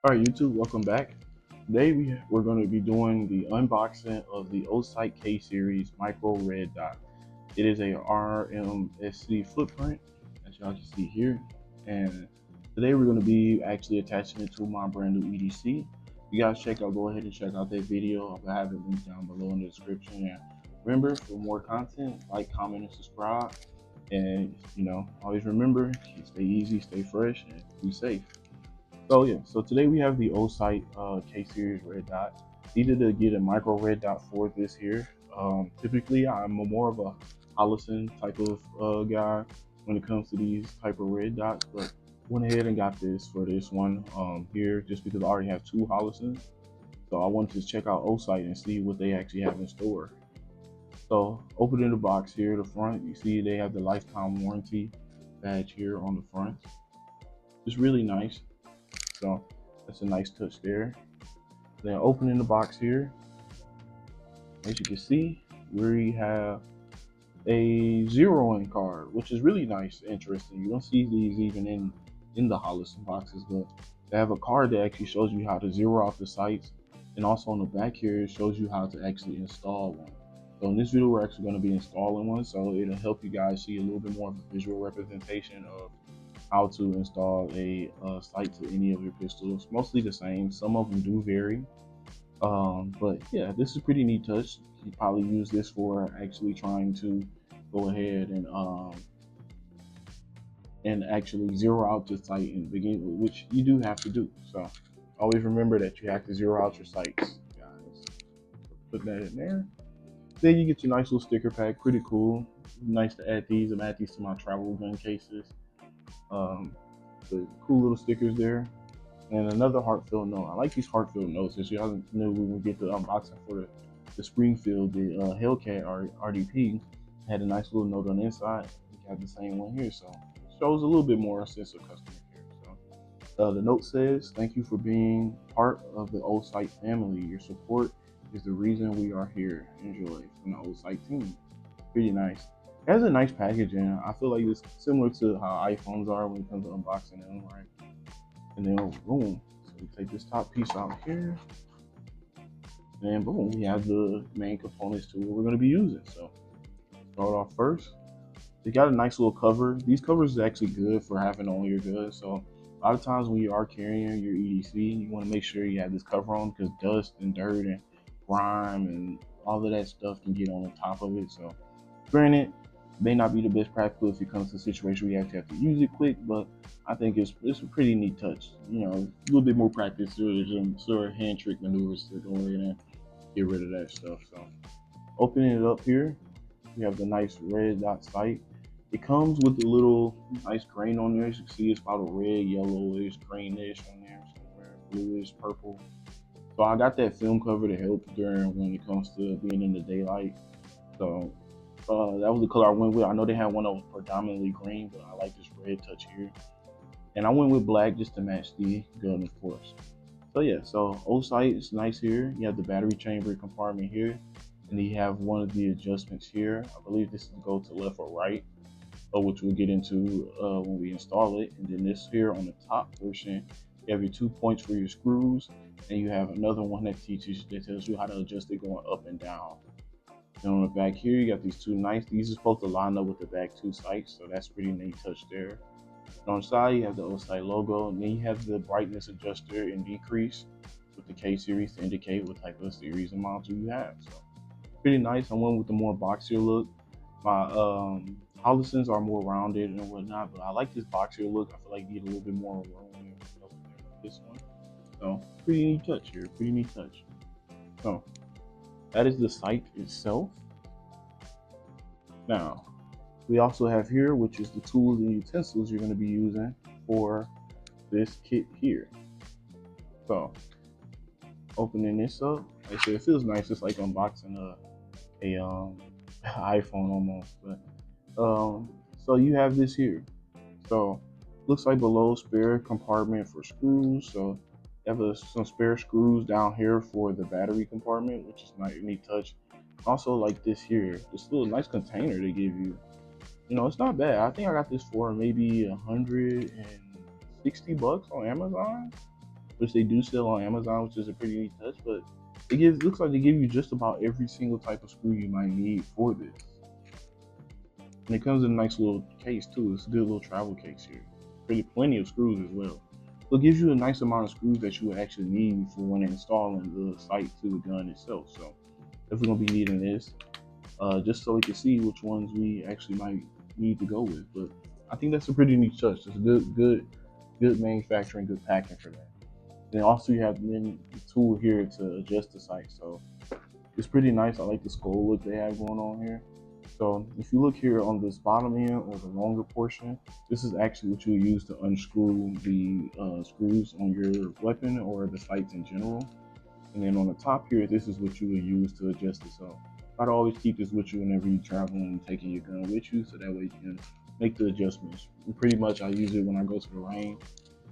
All right, YouTube, welcome back. Today we're going to be doing the unboxing of the Osight K series micro red dot. It is a RMSC footprint, as y'all can see here. And today we're going to be actually attaching it to my brand new EDC. You guys go ahead and check out that video. I have it linked down below in the description. And remember, for more content, like, comment, and subscribe. And always remember, stay easy, stay fresh, and be safe. So today we have the Osight K series red dot. Needed to get a micro red dot for this here. Typically, I'm more of a Hollison type of guy when it comes to these type of red dots, but went ahead and got this for this one here just because I already have two Hollisons. So I wanted to check out Osight and see what they actually have in store. So opening the box here, the front, you see they have the lifetime warranty badge here on the front. It's really nice. So that's a nice touch there. Then opening the box here, as you can see, we have a zeroing card, which is really nice, interesting. You don't see these even in the Hollison boxes, but they have a card that actually shows you how to zero out the sights, and also on the back here it shows you how to actually install one. So in this video we're actually going to be installing one, so it'll help you guys see a little bit more of a visual representation of how to install a sight to any of your pistols. Mostly the same, some of them do vary, but yeah, this is a pretty neat touch. You probably use this for actually trying to go ahead and actually zero out the sight in the beginning, which you do have to do. So always remember that you have to zero out your sights, guys. Put that in there. Then you get your nice little sticker pack, pretty cool. Nice to add these. I'm add these to my travel gun cases. The cool little stickers there, and another heartfelt note. I like these heartfelt notes. As y'all know, when we get the unboxing for the Springfield, the Hellcat RDP, had a nice little note on the inside. We got the same one here, so it shows a little bit more sense of customer care. So the note says, "Thank you for being part of the Osight family. Your support is the reason we are here. Enjoy," from the Osight team. Pretty nice. It has a nice packaging. I feel like it's similar to how iPhones are when it comes to unboxing them, right? And then boom, so we take this top piece out here, and boom, we have the main components to what we're going to be using. So start off first. They got a nice little cover. These covers is actually good for having on your goods. So a lot of times when you are carrying your EDC, you want to make sure you have this cover on because dust and dirt and grime and all of that stuff can get on the top of it. So granted, may not be the best practical if it comes to a situation where you actually have to use it quick, but I think it's a pretty neat touch. A little bit more practice, some sort of hand trick maneuvers to go in and get rid of that stuff. So opening it up here, we have the nice red dot sight. It comes with a little nice grain on there. As you can see, it's about a red, yellowish, greenish on there somewhere, bluish, purple. So I got that film cover to help when it comes to being in the daylight. So that was the color I went with. I know they had one that was predominantly green, but I like this red touch here. And I went with black just to match the gun, of course. So yeah, so Osight is nice here. You have the battery chamber compartment here, and you have one of the adjustments here. I believe this is to go to left or right, which we'll get into when we install it. And then this here on the top portion, you have your 2 points for your screws, and you have another one that tells you how to adjust it going up and down. And on the back here, you got these two nice. These are supposed to line up with the back two sights, so that's pretty neat touch there. And on the side, you have the Osight logo, and then you have the brightness adjuster and decrease with the K series to indicate what type of series and model you have. So pretty nice. I went with the more boxier look. My Hollisons are more rounded and whatnot, but I like this boxier look. I feel like you get a little bit more room with this one. So pretty neat touch here. Pretty neat touch. So that is the sight itself. Now, we also have here, which is the tools and utensils you're going to be using for this kit here. So, opening this up, like I said, it feels nice. It's like unboxing a iPhone almost. But so you have this here. So looks like below spare compartment for screws. So have some spare screws down here for the battery compartment, which is a neat touch. Also like this here, this little nice container they give you. It's not bad. I think I got this for maybe $160 on Amazon. which they do sell on Amazon, which is a pretty neat touch. But looks like they give you just about every single type of screw you might need for this. And it comes in a nice little case too. It's a good little travel case here. Really plenty of screws as well. So it gives you a nice amount of screws that you would actually need for when installing the sight to the gun itself. So if we're gonna be needing this, just so we can see which ones we actually might need to go with. But I think that's a pretty neat touch. It's a good manufacturing, good packing for that. Then also you have the tool here to adjust the sight. So it's pretty nice. I like the skull look they have going on here. So if you look here on this bottom end or the longer portion, this is actually what you use to unscrew the screws on your weapon or the sights in general. And then on the top here, this is what you would use to adjust it. So I'd always keep this with you whenever you travel and taking your gun with you, so that way you can make the adjustments. And pretty much I use it when I go to the range.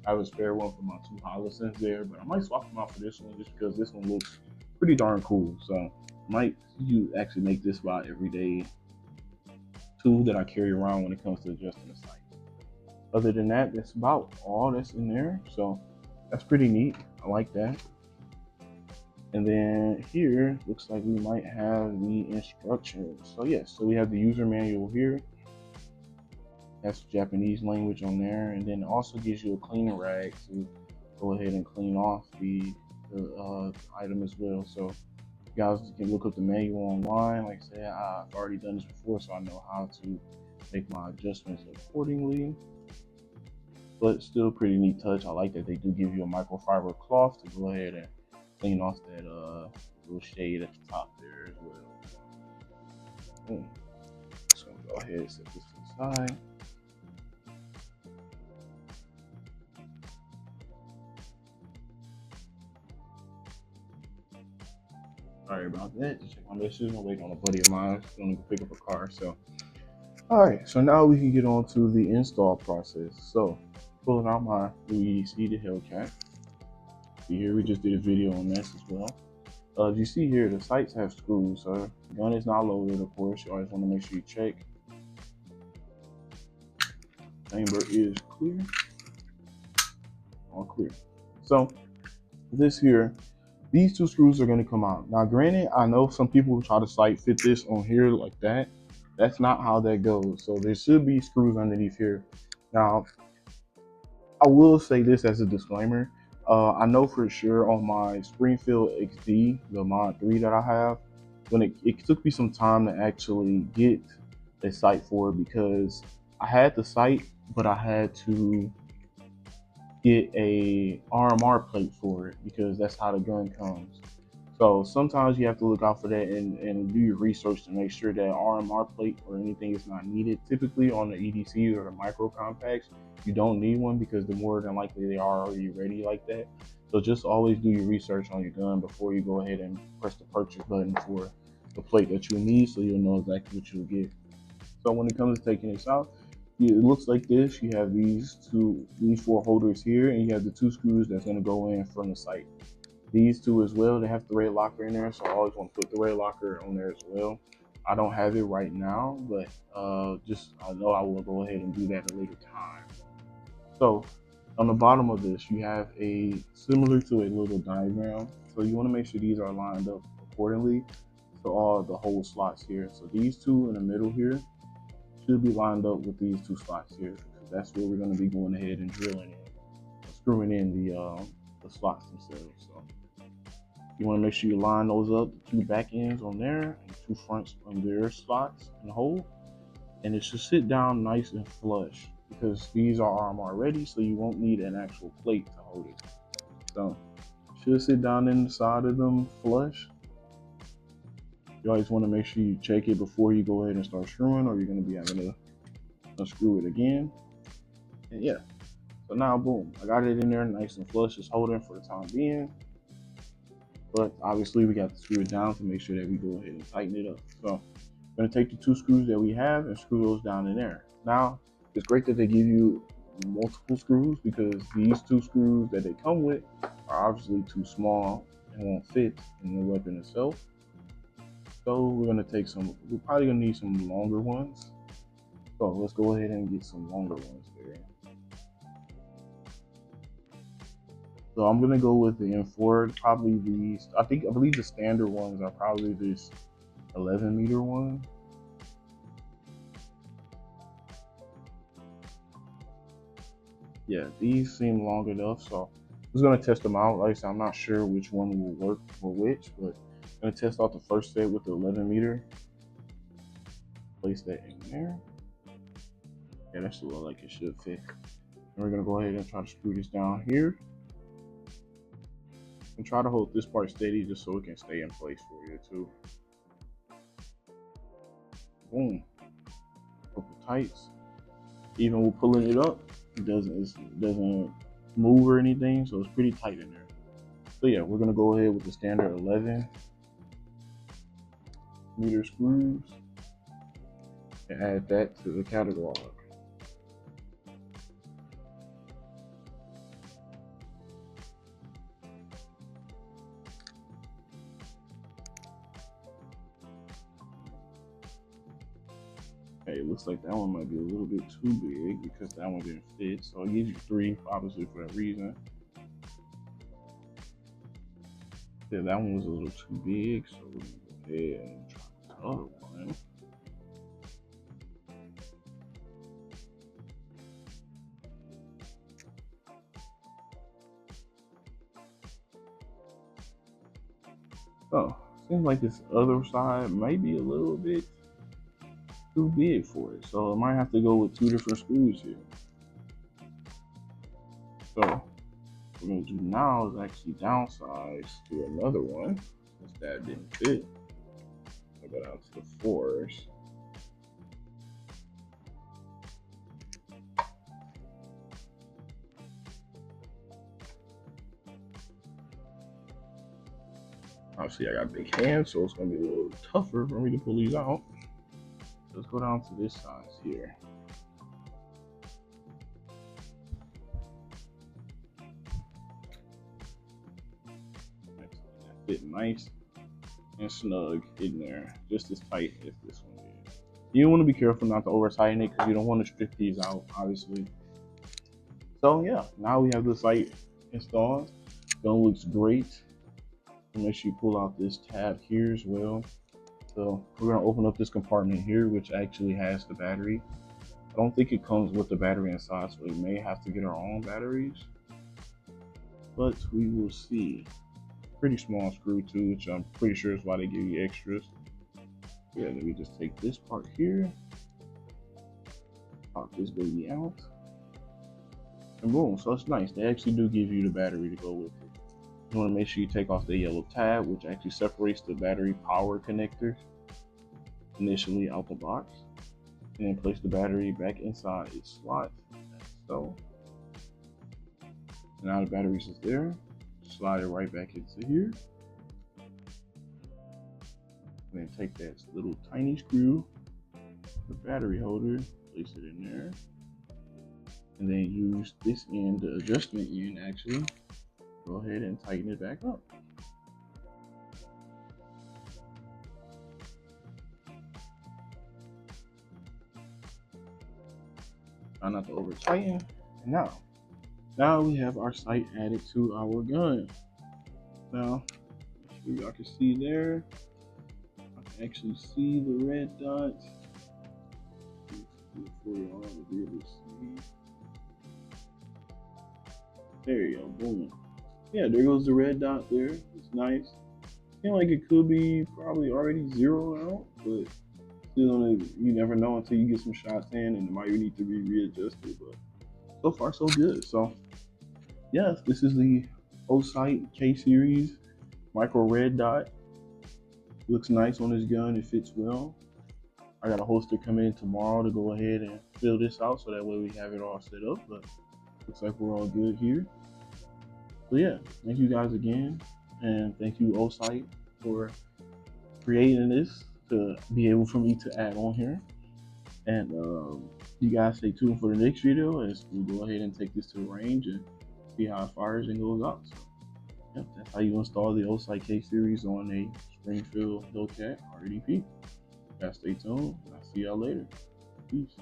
I have a spare one for my 2 Hollisons there, but I might swap them out for this one just because this one looks pretty darn cool. So I might actually make this about everyday tool that I carry around when it comes to adjusting the sight. Other than that, that's about all that's in there. So that's pretty neat. I like that. And then here looks like we might have the instructions. So yes, so we have the user manual here. That's Japanese language on there, and then it also gives you a cleaning rag to go ahead and clean off the item as well. So you guys can look up the manual online. Like I said, I've already done this before, so I know how to make my adjustments accordingly. But still pretty neat touch. I like that they do give you a microfiber cloth to go ahead and clean off that little shade at the top there as well. So go ahead and set this to the side. Sorry about that. Just check my messages. I'm waiting on a buddy of mine. He's going to pick up a car. So, all right. So now we can get on to the install process. So, pulling out my new EDC, the Hellcat. See here, we just did a video on this as well. As you see here, the sights have screws. So, the gun is not loaded, of course. You always want to make sure you check. Chamber is clear. All clear. So, this here, these 2 screws are going to come out. Now, granted, I know some people try to sight fit this on here like that. That's not how that goes. So there should be screws underneath here. Now, I will say this as a disclaimer. I know for sure on my Springfield XD, the Mod 3 that I have, when it took me some time to actually get a sight for it, because I had the sight, but I had to get a RMR plate for it because that's how the gun comes. So sometimes you have to look out for that and do your research to make sure that RMR plate or anything is not needed. Typically on the EDC or the micro compacts, you don't need one because the more than likely they are already ready like that. So just always do your research on your gun before you go ahead and press the purchase button for the plate that you'll need, so you'll know exactly what you'll get. So when it comes to taking this out, it looks like this. You have these 4 holders here, and you have the 2 screws that's going to go in from the sight. These 2 as well, they have the red locker in there, so I always want to put the red locker on there as well. I don't have it right now, but I know I will go ahead and do that at a later time. So on the bottom of this, you have a similar to a little diagram. So you want to make sure these are lined up accordingly to all the hole slots here. So these 2 in the middle here should be lined up with these 2 slots here, because that's where we're going to be going ahead and drilling in, screwing in the slots themselves. So you want to make sure you line those up, the 2 back ends on there and 2 fronts on their slots in the hole, and it should sit down nice and flush because these are RMR ready, so you won't need an actual plate to hold it. So it should sit down inside of them flush. You always want to make sure you check it before you go ahead and start screwing, or you're going to be having to unscrew it again. And yeah, so now boom, I got it in there nice and flush. It's holding for the time being, but obviously we got to screw it down to make sure that we go ahead and tighten it up. So I'm going to take the 2 screws that we have and screw those down in there. Now it's great that they give you multiple screws, because these 2 screws that they come with are obviously too small and won't fit in the weapon itself. So we're probably gonna need some longer ones. So let's go ahead and get some longer ones there. So I'm gonna go with the M4. Probably these. I believe the standard ones are probably this 11 meter one. Yeah, these seem long enough, so I'm just gonna test them out. Like I said, I'm not sure which one will work for which, but I'm gonna test out the first set with the 11 meter. Place that in there. Yeah, that's the like it should fit. And we're gonna go ahead and try to screw this down here. And try to hold this part steady just so it can stay in place for you too. Boom. Couple tights. Even with pulling it up, it doesn't move or anything, so it's pretty tight in there. So yeah, we're gonna go ahead with the standard 11 meter screws and add that to the catalog. Okay, it looks like that one might be a little bit too big because that one didn't fit. So it gives you 3, obviously for that reason. Yeah, that one was a little too big, so we're gonna go ahead and try the other one. Oh, seems like this other side might be a little bit too big for it, so I might have to go with 2 different screws here. So what we're gonna do now is actually downsize to another one since that didn't fit. I'll go down to the 4s. Obviously, I got big hands, so it's gonna be a little tougher for me to pull these out. Let's go down to this size here. That fit nice and snug in there, just as tight as this one is. You want to be careful not to over tighten it because you don't want to strip these out, obviously. So yeah, now we have the sight installed. Gun looks great. Make sure you pull out this tab here as well. So we're gonna open up this compartment here, which actually has the battery. I don't think it comes with the battery inside, so we may have to get our own batteries, but we will see. Pretty small screw too, which I'm pretty sure is why they give you extras. Yeah, then we just take this part here, pop this baby out, and boom. So it's nice. They actually do give you the battery to go with it. You want to make sure you take off the yellow tab, which actually separates the battery power connectors initially out the box, and then place the battery back inside its slot, like so. And now the batteries is there. Slide it right back into here. And then take that little tiny screw, the battery holder, place it in there. And then use this end, the adjustment end actually. Go ahead and tighten it back up. Try not to over tighten. And now we have our sight added to our gun. Now, y'all can see there. I can actually see the red dot. For y'all to be able to see. There you go, boom. Yeah, there goes the red dot there. It's nice. Seems like it could be probably already zeroed out, but still, you never know until you get some shots in, and it might need to be readjusted. But so far, so good. So, yes, this is the Osight K series micro red dot. Looks nice on this gun. It fits well. I got a holster coming in tomorrow to go ahead and fill this out, so that way we have it all set up. But looks like we're all good here. So yeah, thank you guys again, and thank you Osight for creating this to be able for me to add on here. And you guys stay tuned for the next video as we go ahead and take this to the range and see how it fires and goes out. So yeah, that's how you install the Osight K series on a Springfield Hellcat RDP. You guys stay tuned, and I'll see y'all later. Peace.